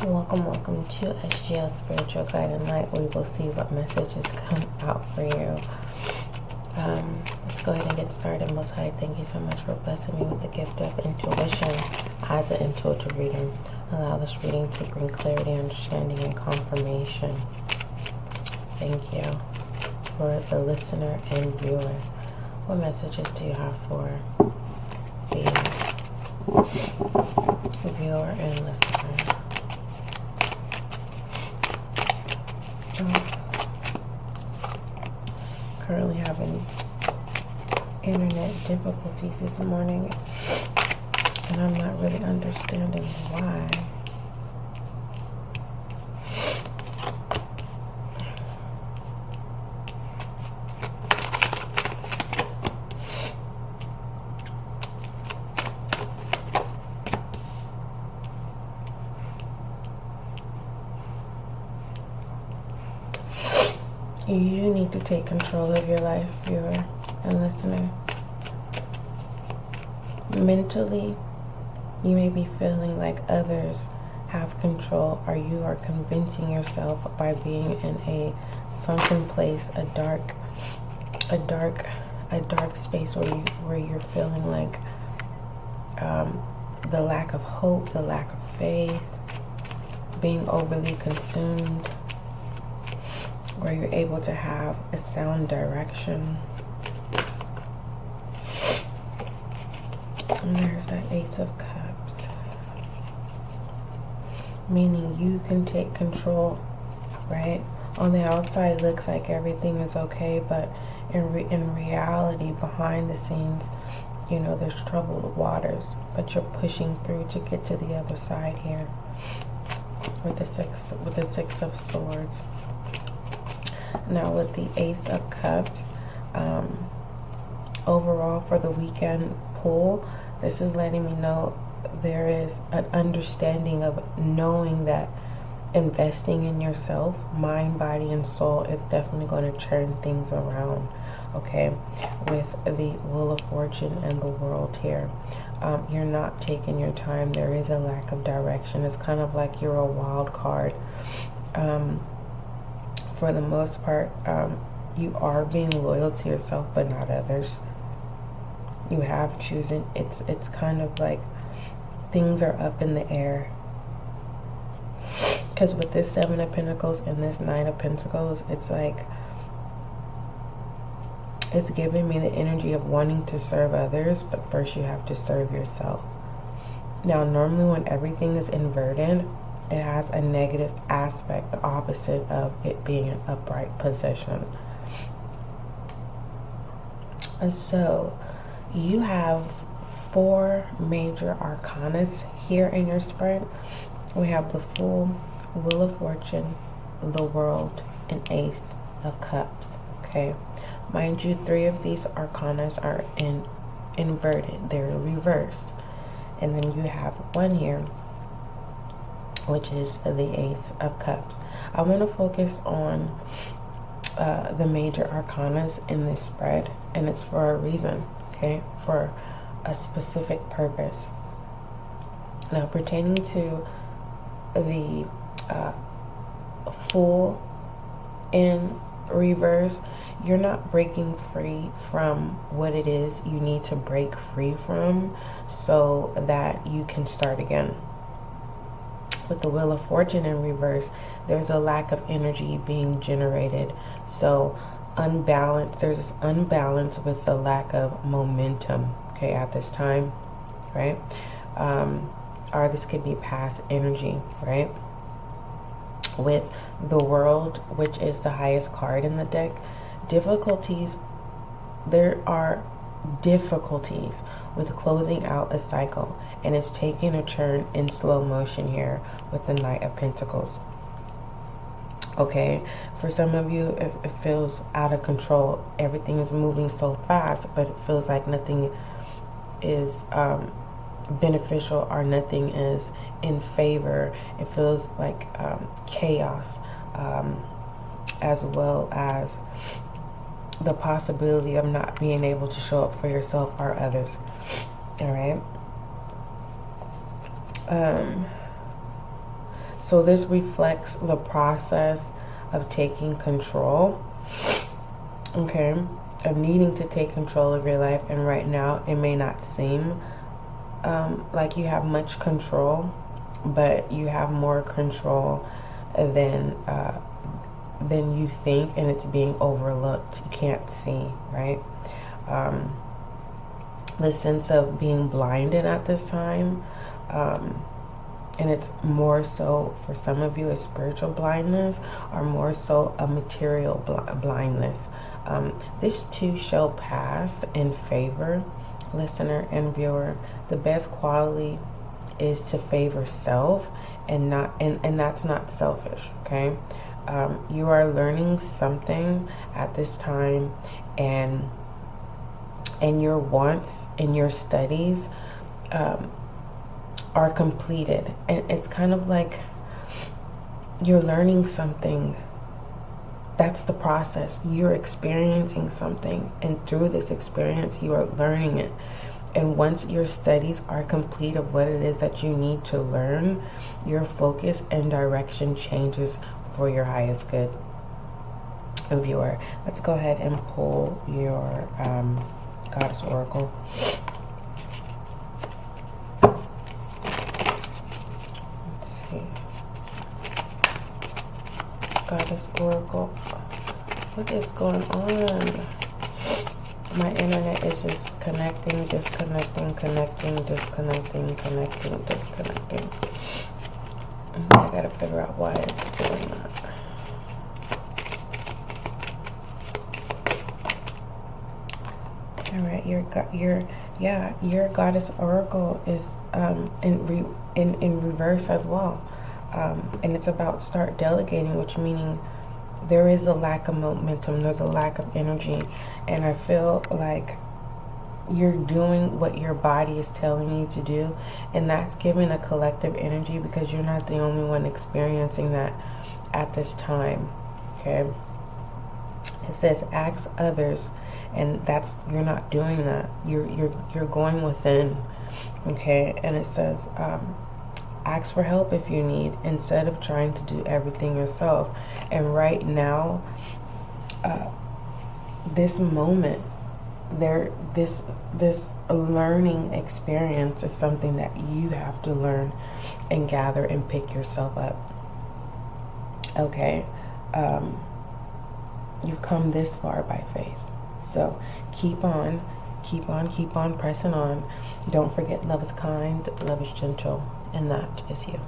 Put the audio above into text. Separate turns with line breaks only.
Welcome to SGL Spiritual Guide and Light. We will see what messages come out for you. Let's go ahead and get started. Most High, thank you so much for blessing me with the gift of intuition as an intuitive reader. Allow this reading to bring clarity, understanding, and confirmation. Thank you. For the listener and viewer, what messages do you have for the viewer and listener? Currently having internet difficulties this morning, and I'm not really understanding why. You need to take control of your life, viewer and listener. Mentally, you may be feeling like others have control, or you are convincing yourself by being in a sunken place, a dark space where you're feeling like the lack of hope, the lack of faith, being overly consumed, where you're able to have a sound direction. And there's that Ace of Cups, meaning you can take control, right? On the outside, it looks like everything is okay, but in reality, behind the scenes, you know, there's troubled waters, but you're pushing through to get to the other side here with the Six of Swords. Now with the Ace of Cups, overall for the weekend pull, this is letting me know there is an understanding of knowing that investing in yourself, mind, body, and soul, is definitely going to turn things around, okay? With the Wheel of Fortune and the World here. You're not taking your time. There is a lack of direction. It's kind of like you're a wild card. For the most part, you are being loyal to yourself, but not others. You have chosen. It's kind of like things are up in the air. Because with this Seven of Pentacles and this Nine of Pentacles, it's like, it's giving me the energy of wanting to serve others, but first you have to serve yourself. Now, normally when everything is inverted, it has a negative aspect, the opposite of it being an upright position. And so you have 4 major arcanas here in your spread. We have the Fool, Wheel of Fortune, the World, and Ace of Cups. Okay, mind you, 3 of these arcanas are inverted. They're reversed. And then you have 1 here, which is the Ace of Cups. I want to focus on the major arcanas in this spread, and it's for a reason, okay? For a specific purpose. Now, pertaining to the Fool in reverse, you're not breaking free from what it is you need to break free from so that you can start again. With the Wheel of Fortune in reverse, there's a lack of energy being generated. So there's this unbalance with the lack of momentum, okay, at this time, right? Or this could be past energy, right? With the World, which is the highest card in the deck, there are difficulties with closing out a cycle, and it's taking a turn in slow motion here with the Knight of Pentacles. Okay, for some of you, it feels out of control. Everything is moving so fast, but it feels like nothing is beneficial, or nothing is in favor. It feels like chaos, as well as the possibility of not being able to show up for yourself or others. All right. So this reflects the process of taking control, okay, of needing to take control of your life. And right now it may not seem like you have much control, but you have more control than you think, and it's being overlooked. You can't see, right? The sense of being blinded at this time, and it's more so for some of you a spiritual blindness, or more so a material blindness. This too shall pass in favor, listener and viewer. The best quality is to favor self, and that's not selfish, okay? You are learning something at this time, and your wants and your studies are completed, and it's kind of like you're learning something. That's the process. You're experiencing something, and through this experience you are learning it. And once your studies are complete of what it is that you need to learn, your focus and direction changes for your highest good. Viewer, let's go ahead and pull your Goddess Oracle. Let's see. Goddess Oracle. What is going on? My internet is just connecting, disconnecting, connecting, disconnecting, connecting, disconnecting. I gotta figure out why it's doing that. All right, your Goddess Oracle is in reverse as well, and it's about start delegating, which meaning there is a lack of momentum, there's a lack of energy, and I feel like you're doing what your body is telling you to do, and that's giving a collective energy, because you're not the only one experiencing that at this time. Okay, it says ask others, and that's, you're not doing that. You're going within. Okay, and it says ask for help if you need, instead of trying to do everything yourself. And right now, this moment, this learning experience is something that you have to learn and gather and pick yourself up. Okay, you've come this far by faith, so keep on pressing on. Don't forget, love is kind, love is gentle, and that is you.